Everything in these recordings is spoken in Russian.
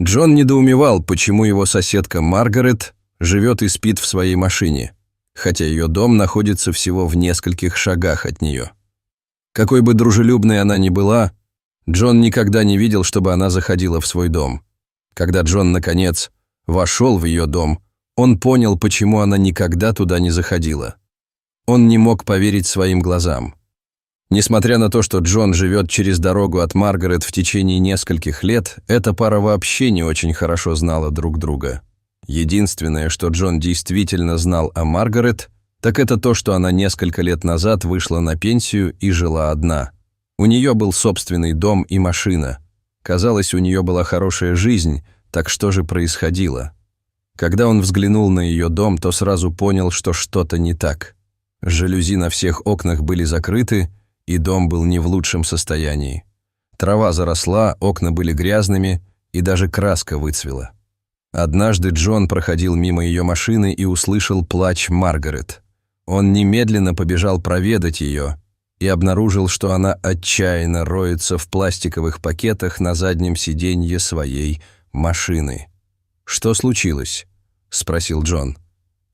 Джон недоумевал, почему его соседка Маргарет живет и спит в своей машине, хотя ее дом находится всего в нескольких шагах от нее. Какой бы дружелюбной она ни была, Джон никогда не видел, чтобы она заходила в свой дом. Когда Джон, наконец, вошел в ее дом, он понял, почему она никогда туда не заходила. Он не мог поверить своим глазам. Несмотря на то, что Джон живет через дорогу от Маргарет в течение нескольких лет, эта пара вообще не очень хорошо знала друг друга. Единственное, что Джон действительно знал о Маргарет, так это то, что она несколько лет назад вышла на пенсию и жила одна. У нее был собственный дом и машина. Казалось, у нее была хорошая жизнь, так что же происходило? Когда он взглянул на ее дом, то сразу понял, что что-то не так. Жалюзи на всех окнах были закрыты, и дом был не в лучшем состоянии. Трава заросла, окна были грязными, и даже краска выцвела. Однажды Джон проходил мимо ее машины и услышал плач Маргарет. Он немедленно побежал проведать ее и обнаружил, что она отчаянно роется в пластиковых пакетах на заднем сиденье своей машины. «Что случилось?» – спросил Джон.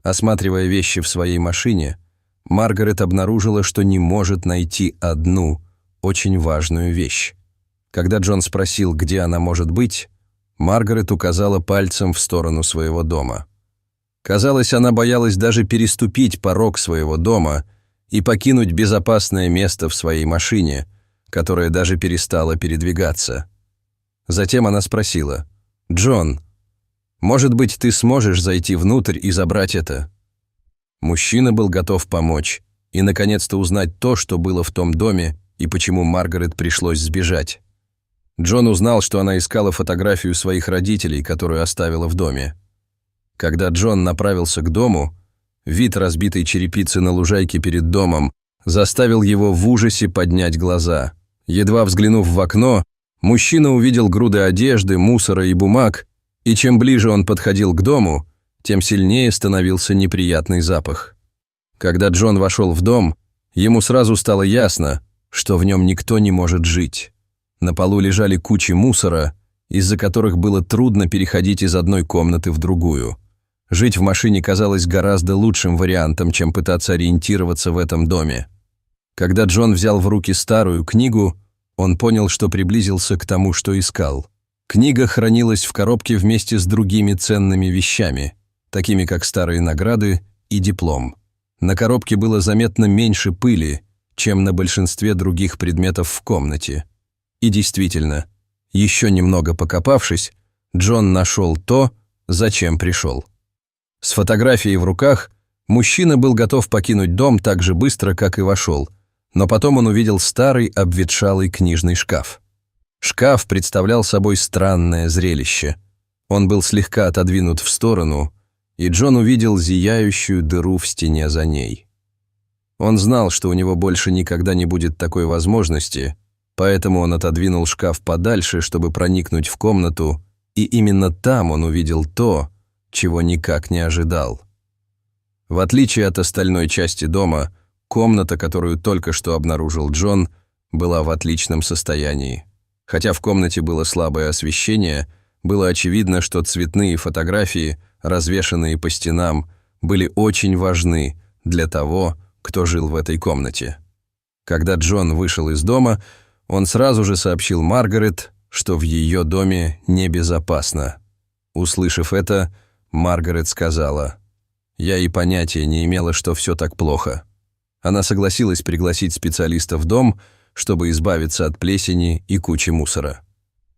Осматривая вещи в своей машине, Маргарет обнаружила, что не может найти одну очень важную вещь. Когда Джон спросил, где она может быть, Маргарет указала пальцем в сторону своего дома. Казалось, она боялась даже переступить порог своего дома и покинуть безопасное место в своей машине, которая даже перестала передвигаться. Затем она спросила: «Джон, может быть, ты сможешь зайти внутрь и забрать это?» Мужчина был готов помочь и, наконец-то, узнать то, что было в том доме и почему Маргарет пришлось сбежать. Джон узнал, что она искала фотографию своих родителей, которую оставила в доме. Когда Джон направился к дому, вид разбитой черепицы на лужайке перед домом заставил его в ужасе поднять глаза. Едва взглянув в окно, мужчина увидел груды одежды, мусора и бумаг, и чем ближе он подходил к дому, тем сильнее становился неприятный запах. Когда Джон вошел в дом, ему сразу стало ясно, что в нем никто не может жить. На полу лежали кучи мусора, из-за которых было трудно переходить из одной комнаты в другую. Жить в машине казалось гораздо лучшим вариантом, чем пытаться ориентироваться в этом доме. Когда Джон взял в руки старую книгу, он понял, что приблизился к тому, что искал. Книга хранилась в коробке вместе с другими ценными вещами, такими как старые награды и диплом. На коробке было заметно меньше пыли, чем на большинстве других предметов в комнате. И действительно, еще немного покопавшись, Джон нашел то, зачем пришел. С фотографией в руках мужчина был готов покинуть дом так же быстро, как и вошел, но потом он увидел старый обветшалый книжный шкаф. Шкаф представлял собой странное зрелище. Он был слегка отодвинут в сторону, и Джон увидел зияющую дыру в стене за ней. Он знал, что у него больше никогда не будет такой возможности, поэтому он отодвинул шкаф подальше, чтобы проникнуть в комнату, и именно там он увидел то, чего никак не ожидал. В отличие от остальной части дома, комната, которую только что обнаружил Джон, была в отличном состоянии. Хотя в комнате было слабое освещение, было очевидно, что цветные фотографии, развешанные по стенам, были очень важны для того, кто жил в этой комнате. Когда Джон вышел из дома, он сразу же сообщил Маргарет, что в ее доме небезопасно. Услышав это, Маргарет сказала: «Я и понятия не имела, что все так плохо». Она согласилась пригласить специалиста в дом, чтобы избавиться от плесени и кучи мусора.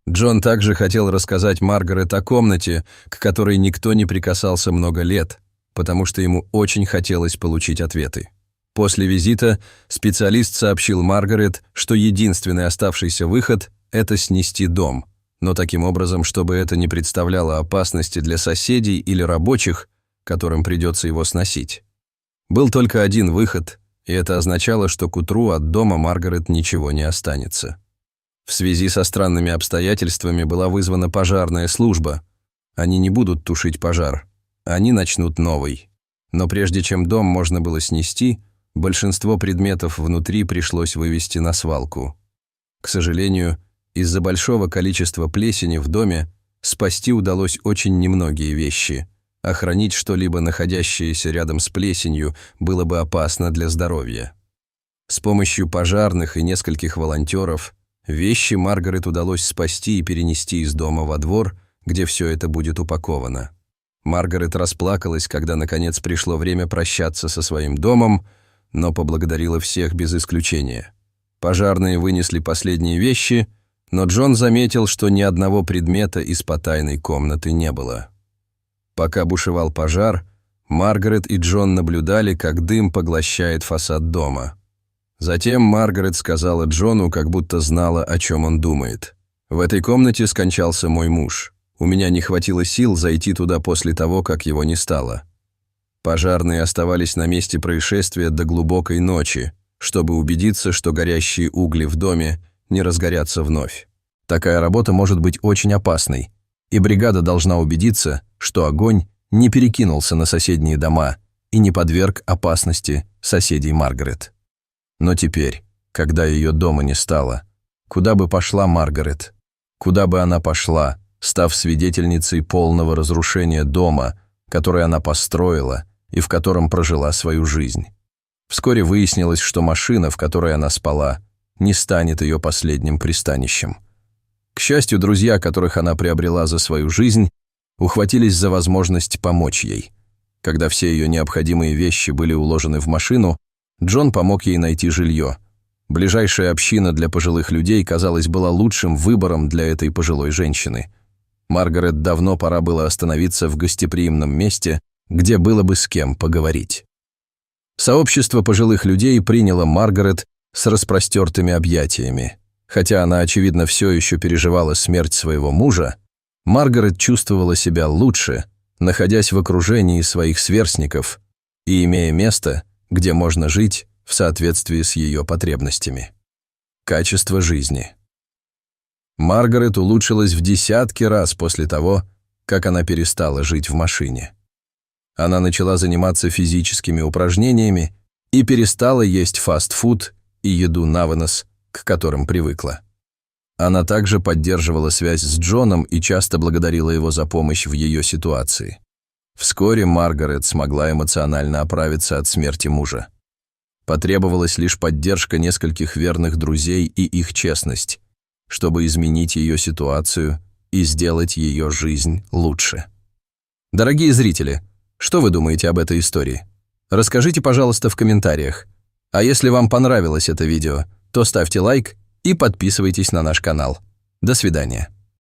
Джон также хотел рассказать Маргарет о комнате, к которой никто не прикасался много лет, потому что ему очень хотелось получить ответы. После визита специалист сообщил Маргарет, что единственный оставшийся выход – это снести дом, но таким образом, чтобы это не представляло опасности для соседей или рабочих, которым придется его сносить. Был только один выход, и это означало, что к утру от дома Маргарет ничего не останется. В связи со странными обстоятельствами была вызвана пожарная служба. Они не будут тушить пожар, они начнут новый. Но прежде чем дом можно было снести, большинство предметов внутри пришлось вывести на свалку. К сожалению, из-за большого количества плесени в доме Спасти удалось очень немногие вещи. Охранить что-либо, находящееся рядом с плесенью, было бы опасно для здоровья. С помощью пожарных и нескольких волонтеров вещи Маргарет удалось спасти и перенести из дома во двор, где все это будет упаковано. Маргарет расплакалась, когда наконец пришло время прощаться со своим домом, но поблагодарила всех без исключения. Пожарные вынесли последние вещи, но Джон заметил, что ни одного предмета из потайной комнаты не было. Пока бушевал пожар, Маргарет и Джон наблюдали, как дым поглощает фасад дома. Затем Маргарет сказала Джону, как будто знала, о чем он думает. «В этой комнате скончался мой муж. У меня не хватило сил зайти туда после того, как его не стало». Пожарные оставались на месте происшествия до глубокой ночи, чтобы убедиться, что горящие угли в доме не разгорятся вновь. Такая работа может быть очень опасной, и бригада должна убедиться, что огонь не перекинулся на соседние дома и не подверг опасности соседей Маргарет. Но теперь, когда ее дома не стало, куда бы пошла Маргарет? Куда бы она пошла, став свидетельницей полного разрушения дома, который она построила и в котором прожила свою жизнь? Вскоре выяснилось, что машина, в которой она спала, не станет ее последним пристанищем. К счастью, друзья, которых она приобрела за свою жизнь, ухватились за возможность помочь ей. Когда все ее необходимые вещи были уложены в машину, Джон помог ей найти жилье. Ближайшая община для пожилых людей, казалось, была лучшим выбором для этой пожилой женщины. Маргарет давно пора было остановиться в гостеприимном месте, где было бы с кем поговорить. Сообщество пожилых людей приняло Маргарет с распростертыми объятиями. Хотя она, очевидно, все еще переживала смерть своего мужа, Маргарет чувствовала себя лучше, находясь в окружении своих сверстников и имея место, где можно жить в соответствии с ее потребностями. Качество жизни. Маргарет улучшилась в десятки раз после того, как она перестала жить в машине. Она начала заниматься физическими упражнениями и перестала есть фастфуд и еду на вынос, к которым привыкла. Она также поддерживала связь с Джоном и часто благодарила его за помощь в ее ситуации. Вскоре Маргарет смогла эмоционально оправиться от смерти мужа. Потребовалась лишь поддержка нескольких верных друзей и их честность, чтобы изменить ее ситуацию и сделать ее жизнь лучше. Дорогие зрители, что вы думаете об этой истории? Расскажите, пожалуйста, в комментариях. А если вам понравилось это видео, то ставьте лайк и подписывайтесь на наш канал. До свидания.